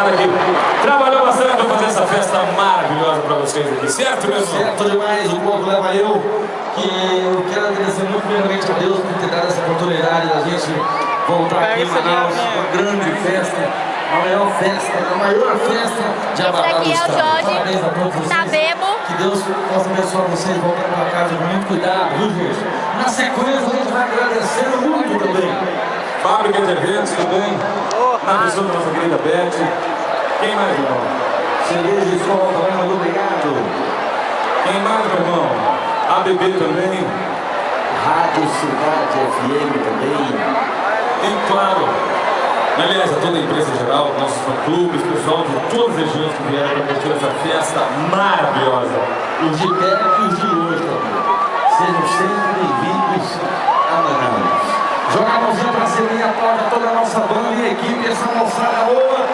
rapaziada que trabalhou bastante para fazer essa festa maravilhosa para vocês aqui, certo, meu irmão? Certo demais, o povo leva eu, que eu quero agradecer muito primeiramente a Deus por ter dado essa oportunidade da gente voltar aqui em Manaus, uma grande festa, a maior festa de Abadá do Estado. Parabéns a todos vocês. Que Deus possa abençoar vocês, voltar para casa com muito cuidado, viu, gente? Na sequência a gente vai agradecendo muito também. Fábrica de eventos também, na pessoa da nossa querida Beth. Quem mais, meu irmão? Cerveja de escola também, muito obrigado. Quem mais, meu irmão? ABB também. Rádio Cidade FM também. E claro, aliás, a toda a empresa geral, nossos fã-clubes, pessoal de todas as regiões que vieram para curtir essa festa maravilhosa. Os de perto e os de hoje também. Sejam sempre bem-vindos a Manaus. Jogar a mãozinha pra cima e aplauda toda a nossa banda e equipe, essa moçada boa.